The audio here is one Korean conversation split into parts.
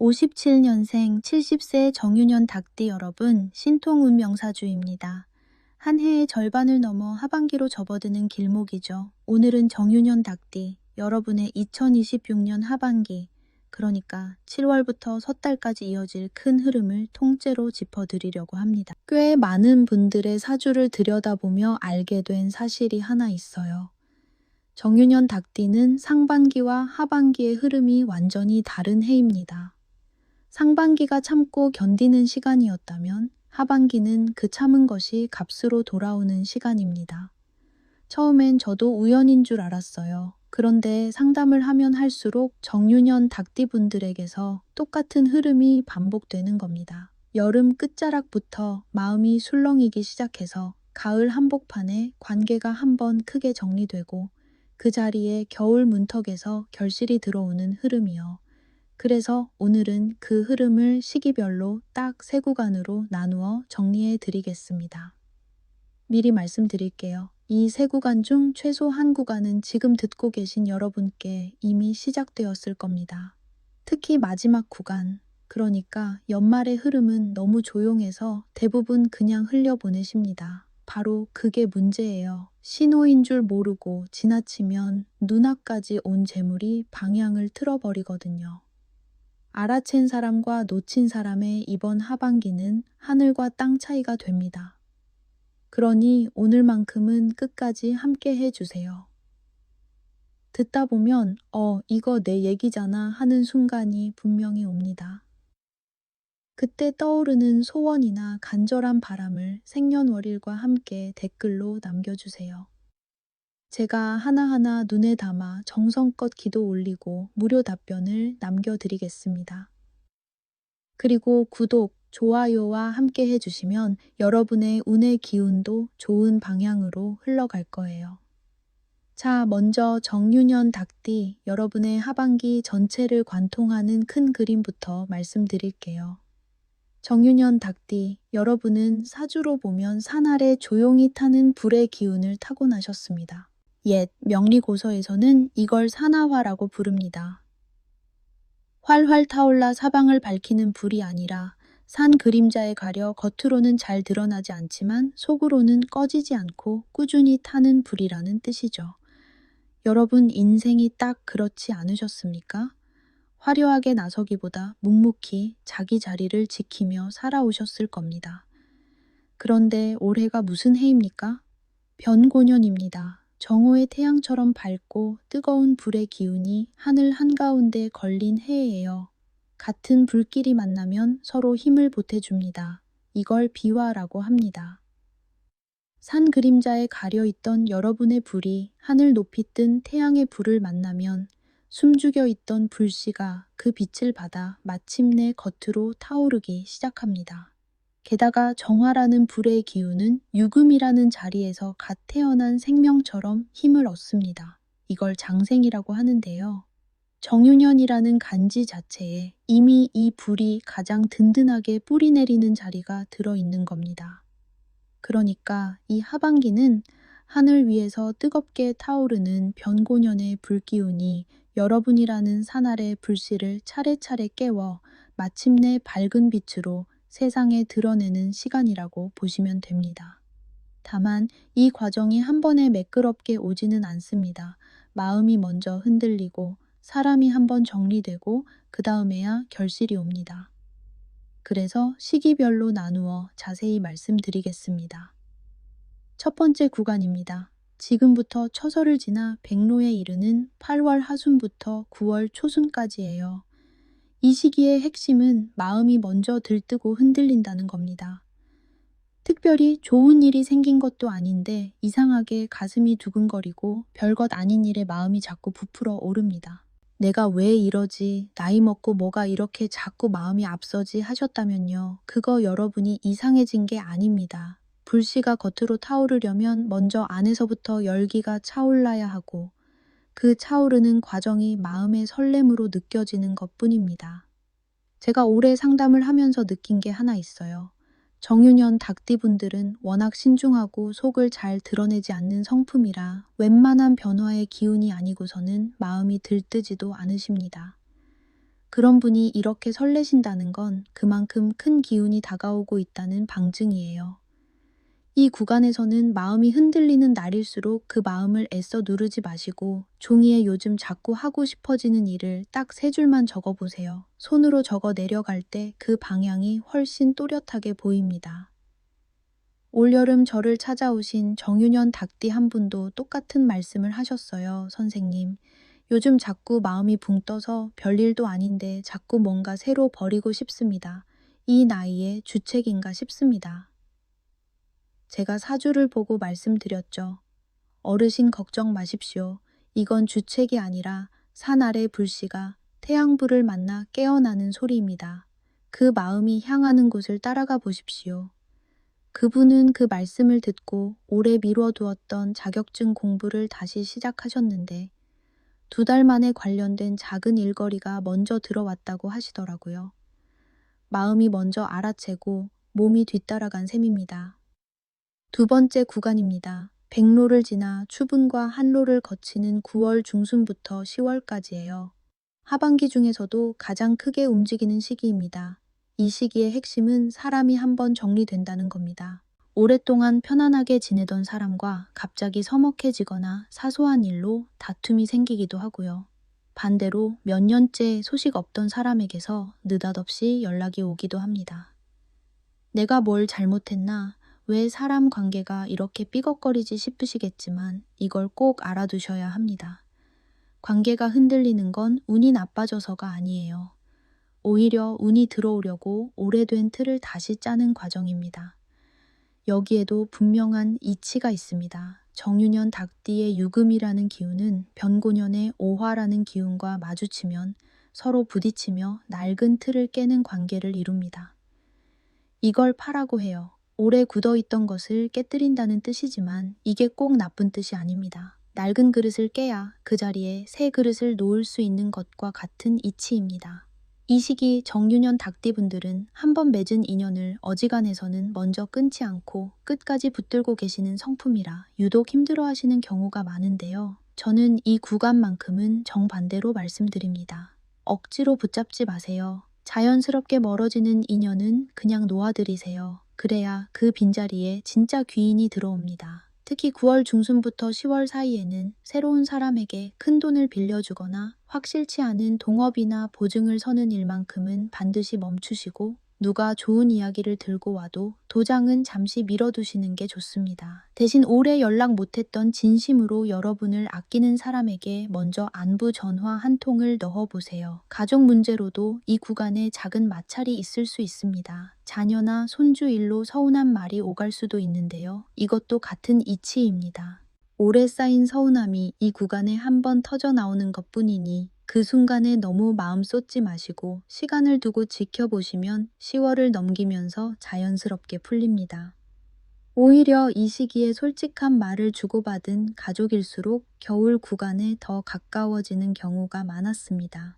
57년생 70세 정유년 닭띠 여러분, 신통운명사주입니다. 한 해의 절반을 넘어 하반기로 접어드는 길목이죠. 오늘은 정유년 닭띠, 여러분의 2026년 하반기, 그러니까 7월부터 섣달까지 이어질 큰 흐름을 통째로 짚어드리려고 합니다. 꽤 많은 분들의 사주를 들여다보며 알게 된 사실이 하나 있어요. 정유년 닭띠는 상반기와 하반기의 흐름이 완전히 다른 해입니다. 상반기가 참고 견디는 시간이었다면 하반기는 그 참은 것이 값으로 돌아오는 시간입니다. 처음엔 저도 우연인 줄 알았어요. 그런데 상담을 하면 할수록 정유년 닭띠분들에게서 똑같은 흐름이 반복되는 겁니다. 여름 끝자락부터 마음이 술렁이기 시작해서 가을 한복판에 관계가 한번 크게 정리되고 그 자리에 겨울 문턱에서 결실이 들어오는 흐름이요. 그래서 오늘은 그 흐름을 시기별로 딱 3구간으로 나누어 정리해 드리겠습니다. 미리 말씀드릴게요. 이 3구간 중 최소 한 구간은 지금 듣고 계신 여러분께 이미 시작되었을 겁니다. 특히 마지막 구간, 그러니까 연말의 흐름은 너무 조용해서 대부분 그냥 흘려보내십니다. 바로 그게 문제예요. 신호인 줄 모르고 지나치면 눈앞까지 온 재물이 방향을 틀어버리거든요. 알아챈 사람과 놓친 사람의 이번 하반기는 하늘과 땅 차이가 됩니다. 그러니 오늘만큼은 끝까지 함께 해주세요. 듣다 보면 이거 내 얘기잖아 하는 순간이 분명히 옵니다. 그때 떠오르는 소원이나 간절한 바람을 생년월일과 함께 댓글로 남겨주세요. 제가 하나하나 눈에 담아 정성껏 기도 올리고 무료 답변을 남겨드리겠습니다. 그리고 구독, 좋아요와 함께 해주시면 여러분의 운의 기운도 좋은 방향으로 흘러갈 거예요. 자, 먼저 정유년 닭띠, 여러분의 하반기 전체를 관통하는 큰 그림부터 말씀드릴게요. 정유년 닭띠, 여러분은 사주로 보면 산 아래 조용히 타는 불의 기운을 타고나셨습니다. 옛 명리고서에서는 이걸 산화화라고 부릅니다. 활활 타올라 사방을 밝히는 불이 아니라 산 그림자에 가려 겉으로는 잘 드러나지 않지만 속으로는 꺼지지 않고 꾸준히 타는 불이라는 뜻이죠. 여러분 인생이 딱 그렇지 않으셨습니까? 화려하게 나서기보다 묵묵히 자기 자리를 지키며 살아오셨을 겁니다. 그런데 올해가 무슨 해입니까? 변고년입니다. 정오의 태양처럼 밝고 뜨거운 불의 기운이 하늘 한가운데 걸린 해예요. 같은 불길이 만나면 서로 힘을 보태줍니다. 이걸 비화라고 합니다. 산 그림자에 가려있던 여러분의 불이 하늘 높이 뜬 태양의 불을 만나면 숨죽여 있던 불씨가 그 빛을 받아 마침내 겉으로 타오르기 시작합니다. 게다가 정화라는 불의 기운은 유금이라는 자리에서 갓 태어난 생명처럼 힘을 얻습니다. 이걸 장생이라고 하는데요. 정유년이라는 간지 자체에 이미 이 불이 가장 든든하게 뿌리 내리는 자리가 들어있는 겁니다. 그러니까 이 하반기는 하늘 위에서 뜨겁게 타오르는 변고년의 불기운이 여러분이라는 산 아래 불씨를 차례차례 깨워 마침내 밝은 빛으로 세상에 드러내는 시간이라고 보시면 됩니다. 다만 이 과정이 한 번에 매끄럽게 오지는 않습니다. 마음이 먼저 흔들리고 사람이 한번 정리되고 그 다음에야 결실이 옵니다. 그래서 시기별로 나누어 자세히 말씀드리겠습니다. 첫 번째 구간입니다. 지금부터 처서를 지나 백로에 이르는 8월 하순부터 9월 초순까지예요. 이 시기의 핵심은 마음이 먼저 들뜨고 흔들린다는 겁니다. 특별히 좋은 일이 생긴 것도 아닌데 이상하게 가슴이 두근거리고 별것 아닌 일에 마음이 자꾸 부풀어 오릅니다. 내가 왜 이러지? 나이 먹고 뭐가 이렇게 자꾸 마음이 앞서지 하셨다면요. 그거 여러분이 이상해진 게 아닙니다. 불씨가 겉으로 타오르려면 먼저 안에서부터 열기가 차올라야 하고 그 차오르는 과정이 마음의 설렘으로 느껴지는 것뿐입니다. 제가 오래 상담을 하면서 느낀 게 하나 있어요. 정유년 닭띠분들은 워낙 신중하고 속을 잘 드러내지 않는 성품이라 웬만한 변화의 기운이 아니고서는 마음이 들뜨지도 않으십니다. 그런 분이 이렇게 설레신다는 건 그만큼 큰 기운이 다가오고 있다는 방증이에요. 이 구간에서는 마음이 흔들리는 날일수록 그 마음을 애써 누르지 마시고 종이에 요즘 자꾸 하고 싶어지는 일을 딱 3줄만 적어보세요. 손으로 적어 내려갈 때 그 방향이 훨씬 또렷하게 보입니다. 올여름 저를 찾아오신 정윤현 닭띠 한 분도 똑같은 말씀을 하셨어요. 선생님, 요즘 자꾸 마음이 붕 떠서 별일도 아닌데 자꾸 뭔가 새로 버리고 싶습니다. 이 나이에 주책인가 싶습니다. 제가 사주를 보고 말씀드렸죠. 어르신 걱정 마십시오. 이건 주책이 아니라 산 아래 불씨가 태양불을 만나 깨어나는 소리입니다. 그 마음이 향하는 곳을 따라가 보십시오. 그분은 그 말씀을 듣고 오래 미뤄두었던 자격증 공부를 다시 시작하셨는데 2달 만에 관련된 작은 일거리가 먼저 들어왔다고 하시더라고요. 마음이 먼저 알아채고 몸이 뒤따라간 셈입니다. 2번째 구간입니다. 백로를 지나 추분과 한로를 거치는 9월 중순부터 10월까지예요. 하반기 중에서도 가장 크게 움직이는 시기입니다. 이 시기의 핵심은 사람이 한번 정리된다는 겁니다. 오랫동안 편안하게 지내던 사람과 갑자기 서먹해지거나 사소한 일로 다툼이 생기기도 하고요. 반대로 몇 년째 소식 없던 사람에게서 느닷없이 연락이 오기도 합니다. 내가 뭘 잘못했나? 왜 사람 관계가 이렇게 삐걱거리지 싶으시겠지만 이걸 꼭 알아두셔야 합니다. 관계가 흔들리는 건 운이 나빠져서가 아니에요. 오히려 운이 들어오려고 오래된 틀을 다시 짜는 과정입니다. 여기에도 분명한 이치가 있습니다. 정윤현 닭띠의 유금이라는 기운은 변고년의 오화라는 기운과 마주치면 서로 부딪히며 낡은 틀을 깨는 관계를 이룹니다. 이걸 파라고 해요. 오래 굳어있던 것을 깨뜨린다는 뜻이지만 이게 꼭 나쁜 뜻이 아닙니다. 낡은 그릇을 깨야 그 자리에 새 그릇을 놓을 수 있는 것과 같은 이치입니다. 이 시기 정윤현 닭띠분들은 한번 맺은 인연을 어지간해서는 먼저 끊지 않고 끝까지 붙들고 계시는 성품이라 유독 힘들어하시는 경우가 많은데요. 저는 이 구간만큼은 정반대로 말씀드립니다. 억지로 붙잡지 마세요. 자연스럽게 멀어지는 인연은 그냥 놓아드리세요. 그래야 그 빈자리에 진짜 귀인이 들어옵니다. 특히 9월 중순부터 10월 사이에는 새로운 사람에게 큰 돈을 빌려주거나 확실치 않은 동업이나 보증을 서는 일만큼은 반드시 멈추시고 누가 좋은 이야기를 들고 와도 도장은 잠시 미뤄두시는 게 좋습니다. 대신 오래 연락 못했던 진심으로 여러분을 아끼는 사람에게 먼저 안부 전화 한 통을 넣어보세요. 가족 문제로도 이 구간에 작은 마찰이 있을 수 있습니다. 자녀나 손주 일로 서운한 말이 오갈 수도 있는데요. 이것도 같은 이치입니다. 오래 쌓인 서운함이 이 구간에 한번 터져 나오는 것뿐이니 그 순간에 너무 마음 쏟지 마시고 시간을 두고 지켜보시면 10월을 넘기면서 자연스럽게 풀립니다. 오히려 이 시기에 솔직한 말을 주고받은 가족일수록 겨울 구간에 더 가까워지는 경우가 많았습니다.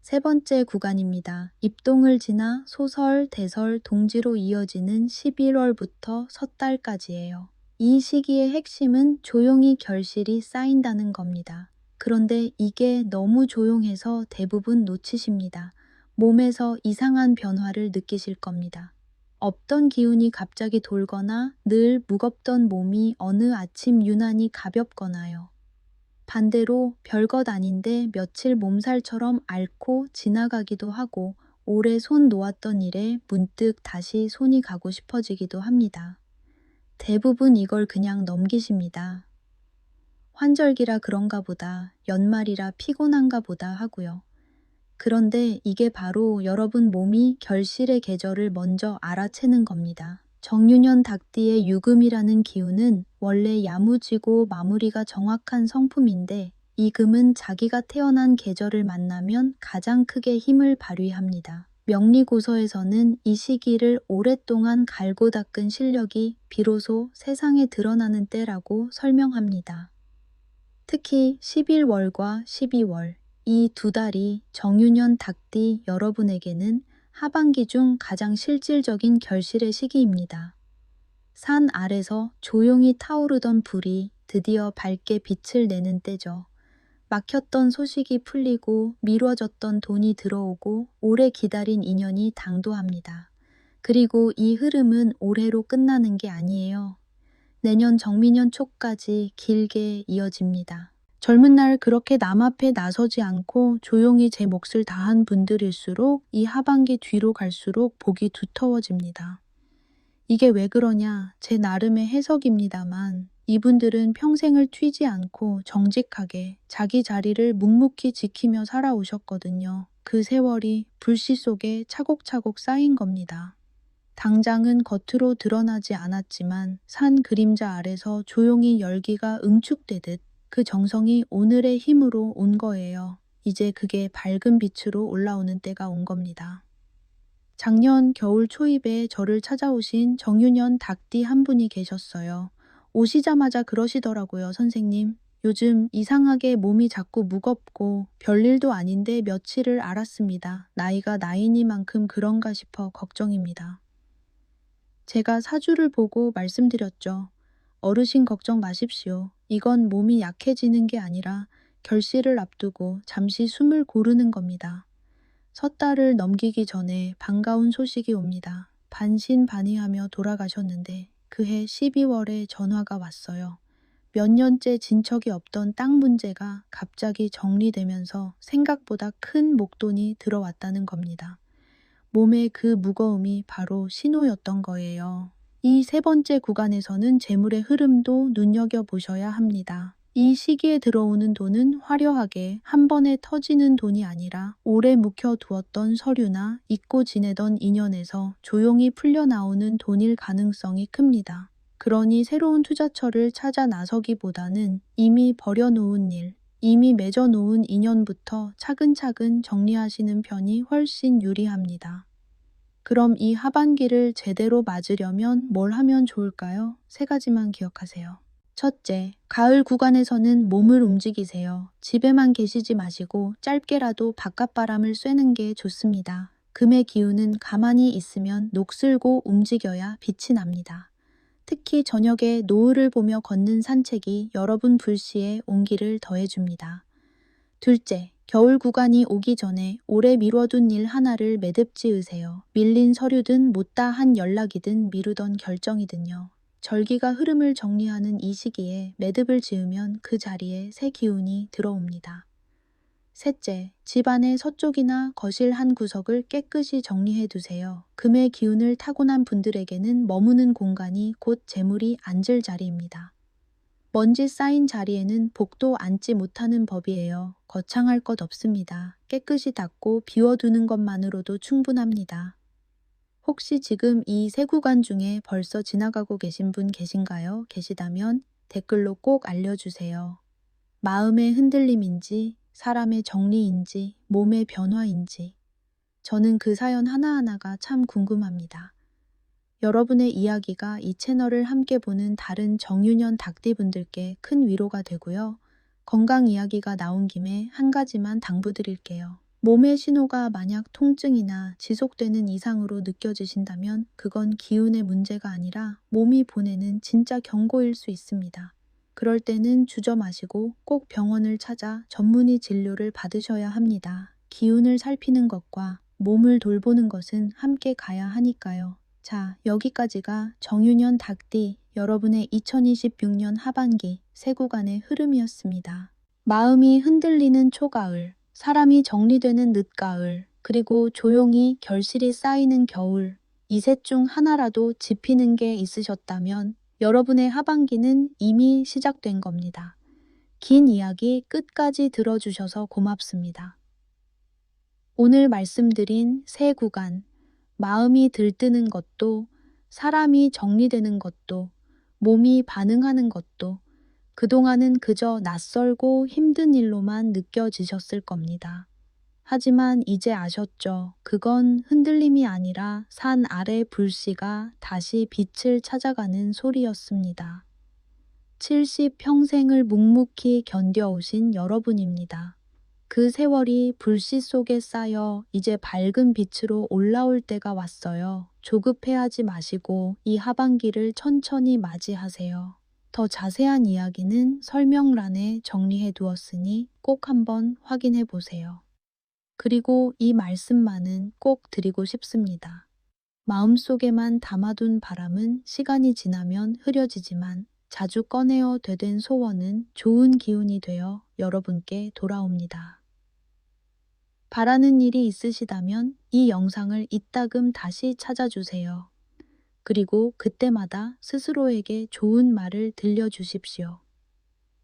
3번째 구간입니다. 입동을 지나 소설, 대설, 동지로 이어지는 11월부터 섣달까지예요. 이 시기의 핵심은 조용히 결실이 쌓인다는 겁니다. 그런데 이게 너무 조용해서 대부분 놓치십니다. 몸에서 이상한 변화를 느끼실 겁니다. 없던 기운이 갑자기 돌거나 늘 무겁던 몸이 어느 아침 유난히 가볍거나요. 반대로 별것 아닌데 며칠 몸살처럼 앓고 지나가기도 하고 오래 손 놓았던 일에 문득 다시 손이 가고 싶어지기도 합니다. 대부분 이걸 그냥 넘기십니다. 환절기라 그런가 보다, 연말이라 피곤한가 보다 하고요. 그런데 이게 바로 여러분 몸이 결실의 계절을 먼저 알아채는 겁니다. 정윤현 닭띠의 유금이라는 기운은 원래 야무지고 마무리가 정확한 성품인데 이 금은 자기가 태어난 계절을 만나면 가장 크게 힘을 발휘합니다. 명리고서에서는 이 시기를 오랫동안 갈고 닦은 실력이 비로소 세상에 드러나는 때라고 설명합니다. 특히 11월과 12월, 이 2달이 정윤현 닭띠 여러분에게는 하반기 중 가장 실질적인 결실의 시기입니다. 산 아래서 조용히 타오르던 불이 드디어 밝게 빛을 내는 때죠. 막혔던 소식이 풀리고 미뤄졌던 돈이 들어오고 오래 기다린 인연이 당도합니다. 그리고 이 흐름은 올해로 끝나는 게 아니에요. 내년 정미년 초까지 길게 이어집니다. 젊은 날 그렇게 남 앞에 나서지 않고 조용히 제 몫을 다한 분들일수록 이 하반기 뒤로 갈수록 복이 두터워집니다. 이게 왜 그러냐? 제 나름의 해석입니다만 이분들은 평생을 튀지 않고 정직하게 자기 자리를 묵묵히 지키며 살아오셨거든요. 그 세월이 불씨 속에 차곡차곡 쌓인 겁니다. 당장은 겉으로 드러나지 않았지만 산 그림자 아래서 조용히 열기가 응축되듯 그 정성이 오늘의 힘으로 온 거예요. 이제 그게 밝은 빛으로 올라오는 때가 온 겁니다. 작년 겨울 초입에 저를 찾아오신 정윤현 닭띠 한 분이 계셨어요. 오시자마자 그러시더라고요, 선생님. 요즘 이상하게 몸이 자꾸 무겁고 별일도 아닌데 며칠을 앓았습니다. 나이가 나이니만큼 그런가 싶어 걱정입니다. 제가 사주를 보고 말씀드렸죠. 어르신 걱정 마십시오. 이건 몸이 약해지는 게 아니라 결실을 앞두고 잠시 숨을 고르는 겁니다. 섣달을 넘기기 전에 반가운 소식이 옵니다. 반신반의하며 돌아가셨는데 그해 12월에 전화가 왔어요. 몇 년째 진척이 없던 땅 문제가 갑자기 정리되면서 생각보다 큰 목돈이 들어왔다는 겁니다. 몸의 그 무거움이 바로 신호였던 거예요. 이 세 번째 구간에서는 재물의 흐름도 눈여겨보셔야 합니다. 이 시기에 들어오는 돈은 화려하게 한 번에 터지는 돈이 아니라 오래 묵혀두었던 서류나 잊고 지내던 인연에서 조용히 풀려나오는 돈일 가능성이 큽니다. 그러니 새로운 투자처를 찾아 나서기보다는 이미 버려놓은 일, 이미 맺어놓은 인연부터 차근차근 정리하시는 편이 훨씬 유리합니다. 그럼 이 하반기를 제대로 맞으려면 뭘 하면 좋을까요? 세 가지만 기억하세요. 첫째, 가을 구간에서는 몸을 움직이세요. 집에만 계시지 마시고 짧게라도 바깥바람을 쐬는 게 좋습니다. 금의 기운은 가만히 있으면 녹슬고 움직여야 빛이 납니다. 특히 저녁에 노을을 보며 걷는 산책이 여러분 불씨에 온기를 더해줍니다. 둘째, 겨울 구간이 오기 전에 오래 미뤄둔 일 하나를 매듭 지으세요. 밀린 서류든 못다 한 연락이든 미루던 결정이든요. 절기가 흐름을 정리하는 이 시기에 매듭을 지으면 그 자리에 새 기운이 들어옵니다. 셋째, 집안의 서쪽이나 거실 한 구석을 깨끗이 정리해 두세요. 금의 기운을 타고난 분들에게는 머무는 공간이 곧 재물이 앉을 자리입니다. 먼지 쌓인 자리에는 복도 앉지 못하는 법이에요. 거창할 것 없습니다. 깨끗이 닦고 비워두는 것만으로도 충분합니다. 혹시 지금 이 세 구간 중에 벌써 지나가고 계신 분 계신가요? 계시다면 댓글로 꼭 알려주세요. 마음의 흔들림인지, 사람의 정리인지, 몸의 변화인지. 저는 그 사연 하나하나가 참 궁금합니다. 여러분의 이야기가 이 채널을 함께 보는 다른 정윤현 닭띠분들께 큰 위로가 되고요. 건강 이야기가 나온 김에 한 가지만 당부드릴게요. 몸의 신호가 만약 통증이나 지속되는 이상으로 느껴지신다면 그건 기운의 문제가 아니라 몸이 보내는 진짜 경고일 수 있습니다. 그럴 때는 주저 마시고 꼭 병원을 찾아 전문의 진료를 받으셔야 합니다. 기운을 살피는 것과 몸을 돌보는 것은 함께 가야 하니까요. 자, 여기까지가 정윤현 닭띠 여러분의 2026년 하반기 세 구간의 흐름이었습니다. 마음이 흔들리는 초가을, 사람이 정리되는 늦가을, 그리고 조용히 결실이 쌓이는 겨울, 이 셋 중 하나라도 짚히는 게 있으셨다면 여러분의 하반기는 이미 시작된 겁니다. 긴 이야기 끝까지 들어주셔서 고맙습니다. 오늘 말씀드린 세 구간, 마음이 들뜨는 것도, 사람이 정리되는 것도, 몸이 반응하는 것도 그동안은 그저 낯설고 힘든 일로만 느껴지셨을 겁니다. 하지만 이제 아셨죠? 그건 흔들림이 아니라 산 아래 불씨가 다시 빛을 찾아가는 소리였습니다. 70평생을 묵묵히 견뎌오신 여러분입니다. 그 세월이 불씨 속에 쌓여 이제 밝은 빛으로 올라올 때가 왔어요. 조급해하지 마시고 이 하반기를 천천히 맞이하세요. 더 자세한 이야기는 설명란에 정리해 두었으니 꼭 한번 확인해 보세요. 그리고 이 말씀만은 꼭 드리고 싶습니다. 마음속에만 담아둔 바람은 시간이 지나면 흐려지지만 자주 꺼내어 되된 소원은 좋은 기운이 되어 여러분께 돌아옵니다. 바라는 일이 있으시다면 이 영상을 이따금 다시 찾아주세요. 그리고 그때마다 스스로에게 좋은 말을 들려주십시오.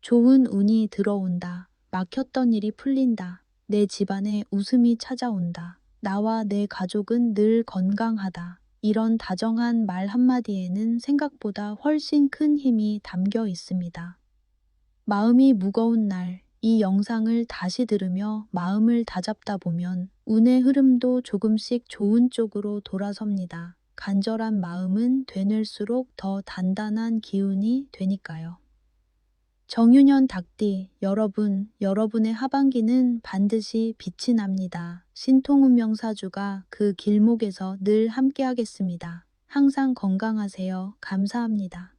좋은 운이 들어온다. 막혔던 일이 풀린다. 내 집안에 웃음이 찾아온다. 나와 내 가족은 늘 건강하다. 이런 다정한 말 한마디에는 생각보다 훨씬 큰 힘이 담겨 있습니다. 마음이 무거운 날, 이 영상을 다시 들으며 마음을 다잡다 보면 운의 흐름도 조금씩 좋은 쪽으로 돌아섭니다. 간절한 마음은 되뇌일수록 더 단단한 기운이 되니까요. 정유년 닭띠, 여러분의 하반기는 반드시 빛이 납니다. 신통운명사주가 그 길목에서 늘 함께하겠습니다. 항상 건강하세요. 감사합니다.